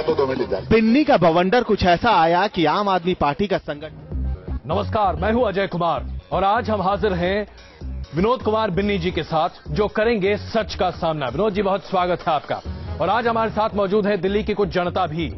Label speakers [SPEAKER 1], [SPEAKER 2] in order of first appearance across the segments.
[SPEAKER 1] तो 2 मिनट इंतजार।
[SPEAKER 2] बिन्नी का बवंडर कुछ ऐसा आया कि आम आदमी पार्टी का संगठन।
[SPEAKER 3] नमस्कार, मैं हूं अजय कुमार और आज हम हाजिर हैं विनोद कुमार बिन्नी जी के साथ, जो करेंगे सच का सामना। विनोद जी, बहुत स्वागत है आपका। और आज हमारे साथ मौजूद है दिल्ली की कुछ जनता भी।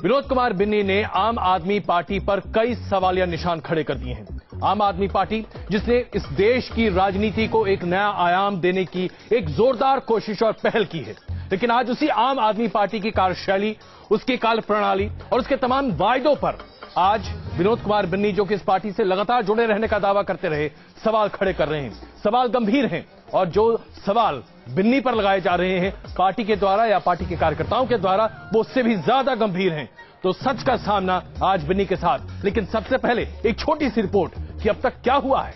[SPEAKER 3] विनोद कुमार बिन्नी ने आम आदमी पार्टी पर कई सवालिया निशान खड़े कर दिए हैं। आम आदमी पार्टी जिसने इस देश की राजनीति को एक नया आयाम देने की एक जोरदार कोशिश और पहल की है, लेकिन आज उसी आम आदमी पार्टी की कार्यशैली, उसकी कार्यप्रणाली और उसके तमाम वायदों पर आज विनोद कुमार बिन्नी, जो कि इस पार्टी से लगातार जुड़े रहने का दावा करते रहे, सवाल खड़े कर रहे हैं। सवाल गंभीर हैं और जो सवाल बिन्नी पर लगाए जा रहे हैं पार्टी के द्वारा या पार्टी के कार्यकर्ताओं के द्वारा, वो उससे भी ज्यादा गंभीर हैं। तो सच का सामना आज बिन्नी के साथ। लेकिन सबसे पहले एक छोटी सी रिपोर्ट कि अब तक क्या हुआ है।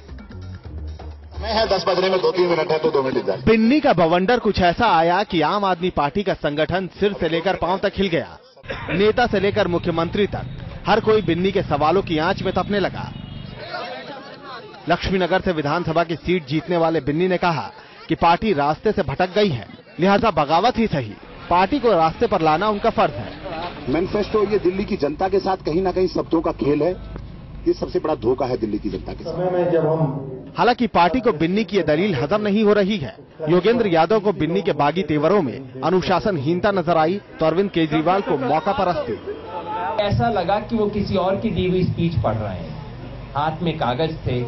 [SPEAKER 1] मैं है 10 बजने में 2-3 मिनट है, तो 2 मिनट इंतजार।
[SPEAKER 2] बिन्नी का बवंडर कुछ ऐसा आया कि आम आदमी पार्टी का संगठन सिर से लेकर पांव तक हिल गया। नेता से लेकर मुख्यमंत्री तक हर कोई बिन्नी के सवालों की आंच में तपने लगा। लक्ष्मीनगर से विधानसभा की सीट जीतने वाले बिन्नी ने कहा कि पार्टी रास्ते से भटक गई है, लिहाजा बगावत ही सही, पार्टी को रास्ते पर लाना उनका फर्ज है।
[SPEAKER 4] मैनिफेस्टो ये दिल्ली की जनता के साथ कहीं ना कहीं शब्दों का खेल है। ये सबसे बड़ा धोखा है दिल्ली की जनता के साथ।
[SPEAKER 2] हालांकि पार्टी को बिन्नी की ये दलील हजम नहीं हो रही है। योगेंद्र यादव को बिन्नी के बागी तेवरों में अनुशासनहीनता नजर आई तो अरविंद केजरीवाल को मौका परस्ती।
[SPEAKER 5] ऐसा लगा कि वो किसी और की दी हुई स्पीच पढ़ रहे हैं। हाथ में कागज थे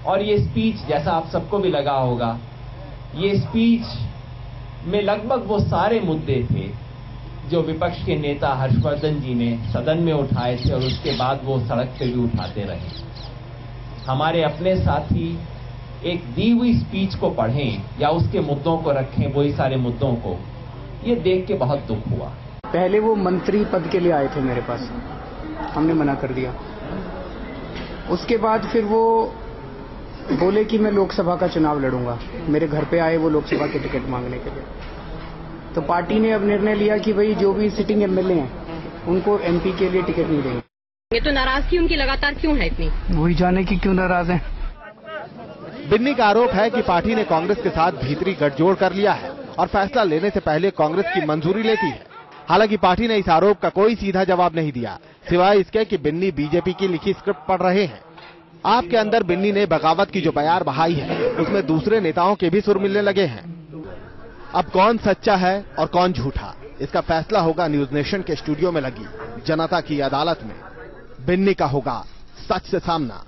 [SPEAKER 5] और ये स्पीच, जैसा आप सबको भी लगा होगा, ये स्पीच में लगभग वो सारे मुद्दे थे जो विपक्ष के नेता हर्षवर्धन जी ने सदन में उठाए थे और उसके बाद वो सड़क पे भी उठाते रहे। हमारे अपने साथी एक दी हुई स्पीच को पढ़ें या उसके मुद्दों को रखें, वही सारे मुद्दों को, ये देख के बहुत दुख हुआ।
[SPEAKER 6] पहले वो मंत्री पद के लिए आए थे मेरे पास, हमने मना कर दिया। उसके बाद फिर वो बोले कि मैं लोकसभा का चुनाव लड़ूंगा। मेरे घर पे आए वो लोकसभा के टिकट मांगने के लिए। तो पार्टी ने अब निर्णय लिया कि भाई जो भी सिटिंग एमएलए हैं उनको एमपी के लिए टिकट नहीं देंगे।
[SPEAKER 7] ये तो नाराजगी उनकी लगातार क्यों है इतनी?
[SPEAKER 6] वही जाने की क्यों नाराज हैं।
[SPEAKER 2] बिन्नी का आरोप है कि पार्टी ने कांग्रेस के साथ भीतरी गठजोड़ कर लिया है और फैसला लेने से पहले कांग्रेस की मंजूरी लेती है। हालांकि पार्टी ने इस आरोप का कोई सीधा जवाब नहीं दिया, सिवाय इसके कि बिन्नी बीजेपी की लिखी स्क्रिप्ट पढ़ रहे हैं। आपके अंदर बिन्नी ने बगावत की जो बयार बहाई है, उसमें दूसरे नेताओं के भी सुर मिलने लगे हैं। अब कौन सच्चा है और कौन झूठा, इसका फैसला होगा न्यूज नेशन के स्टूडियो में लगी जनता की अदालत में। बिन्नी का होगा सच से सामना।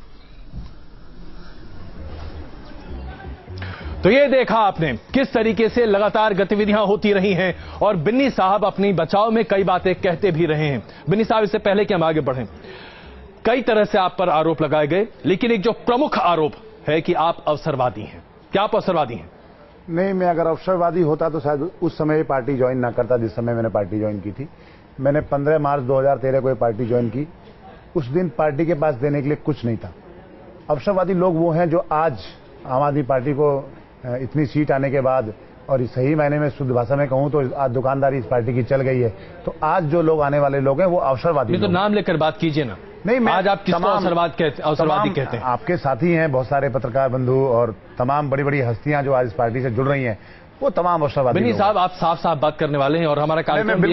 [SPEAKER 3] तो ये देखा आपने किस तरीके से लगातार गतिविधियां होती रही हैं और बिन्नी साहब अपनी बचाव में कई बातें कहते भी रहे हैं। बिन्नी साहब, इससे पहले कि हम आगे बढ़ें, कई तरह से आप पर आरोप लगाए गए, लेकिन एक जो प्रमुख आरोप है कि आप अवसरवादी हैं। क्या आप अवसरवादी हैं?
[SPEAKER 4] नहीं, मैं अगर अवसरवादी होता तो शायद उस समय पार्टी ज्वाइन ना करता जिस समय मैंने पार्टी ज्वाइन की थी। मैंने 15 मार्च 2013 को ये पार्टी ज्वाइन की। उस दिन पार्टी के पास देने के लिए कुछ नहीं था। अवसरवादी लोग वो हैं जो आज आम आदमी पार्टी को इतनी सीट आने के बाद, और सही मायने में शुद्ध भाषा में कहूं तो आज दुकानदारी इस पार्टी की चल गई है, तो आज जो लोग आने वाले लोग हैं वो अवसरवादी।
[SPEAKER 3] तो नाम लेकर बात कीजिए ना।
[SPEAKER 4] नहीं,
[SPEAKER 3] आज आप किसको अवसरवादी कहते हैं?
[SPEAKER 4] आपके साथी हैं बहुत सारे पत्रकार बंधु और तमाम बड़ी बड़ी हस्तियां जो आज इस पार्टी से जुड़ रही हैं, वो तमाम अवसरवादी।
[SPEAKER 3] बिन्नी साहब, आप साफ साफ बात करने वाले हैं और हमारा कार्यक्रम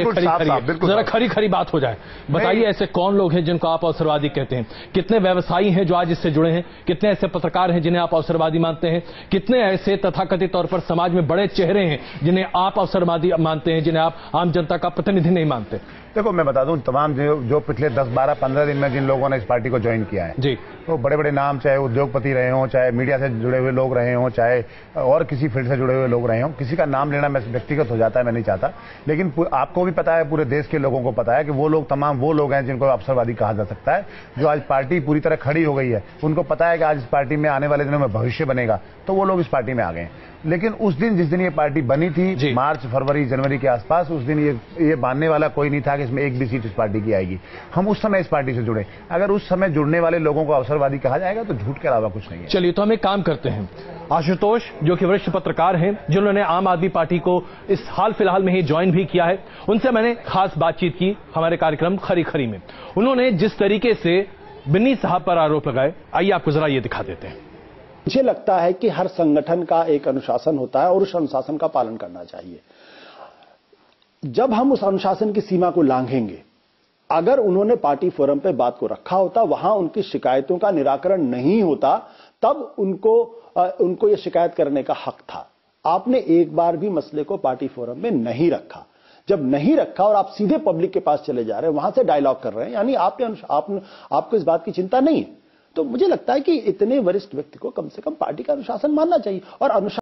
[SPEAKER 3] जरा खरी खरी बात हो जाए। बताइए, ऐसे कौन लोग हैं जिनको आप अवसरवादी कहते हैं? कितने व्यवसायी हैं जो आज इससे जुड़े हैं? कितने ऐसे पत्रकार हैं जिन्हें आप अवसरवादी मानते हैं? कितने ऐसे तथाकथित तौर पर समाज में बड़े चेहरे हैं जिन्हें आप अवसरवादी मानते हैं, जिन्हें आप आम जनता का प्रतिनिधि नहीं मानते?
[SPEAKER 4] देखो, मैं बता दूं, तमाम जो पिछले 10, 12, 15 दिन में जिन लोगों ने इस पार्टी को ज्वाइन किया है
[SPEAKER 3] जी,
[SPEAKER 4] तो बड़े बड़े नाम, चाहे उद्योगपति रहे हों, चाहे मीडिया से जुड़े हुए लोग रहे हों, चाहे और किसी फील्ड से जुड़े हुए लोग रहे हों, किसी का नाम लेना मैं व्यक्तिगत हो जाता है, मैं नहीं चाहता। लेकिन आपको भी पता है, पूरे देश के लोगों को पता है कि वो लोग, तमाम वो लोग हैं जिनको अवसरवादी कहा जा सकता है, जो आज पार्टी पूरी तरह खड़ी हो गई है। उनको पता है कि आज इस पार्टी में आने वाले दिनों में भविष्य बनेगा, तो वो लोग इस पार्टी में आ गए। लेकिन उस दिन, जिस दिन ये पार्टी बनी थी, मार्च, फरवरी, जनवरी के आसपास, उस दिन ये मानने वाला कोई नहीं था कि इसमें एक भी सीट इस पार्टी की आएगी। हम उस समय इस पार्टी से जुड़े। अगर उस समय जुड़ने वाले लोगों को अवसरवादी कहा जाएगा तो झूठ के अलावा कुछ नहीं है।
[SPEAKER 3] चलिए, तो हम एक काम करते हैं। आशुतोष, जो कि वरिष्ठ पत्रकार हैं, जिन्होंने आम आदमी पार्टी को इस हाल फिलहाल में ही ज्वाइन भी किया है, उनसे मैंने खास बातचीत की हमारे कार्यक्रम खरी खरी में। उन्होंने जिस तरीके से बिन्नी साहब पर आरोप लगाए, आइए आपको जरा ये दिखा देते हैं।
[SPEAKER 8] मुझे लगता है कि हर संगठन का एक अनुशासन होता है और उस अनुशासन का पालन करना चाहिए। जब हम उस अनुशासन की सीमा को लांघेंगे, अगर उन्होंने पार्टी फोरम पे बात को रखा होता, वहां उनकी शिकायतों का निराकरण नहीं होता, तब उनको यह शिकायत करने का हक था। आपने एक बार भी मसले को पार्टी फोरम में नहीं रखा। जब नहीं रखा और आप सीधे पब्लिक के पास चले जा रहे हैं, वहां से डायलॉग कर रहे हैं, यानी आपको इस बात की चिंता नहीं है। तो मुझे लगता है कि इतने वरिष्ठ व्यक्ति को कम से कम पार्टी का अनुशासन मानना चाहिए। और अनुशासन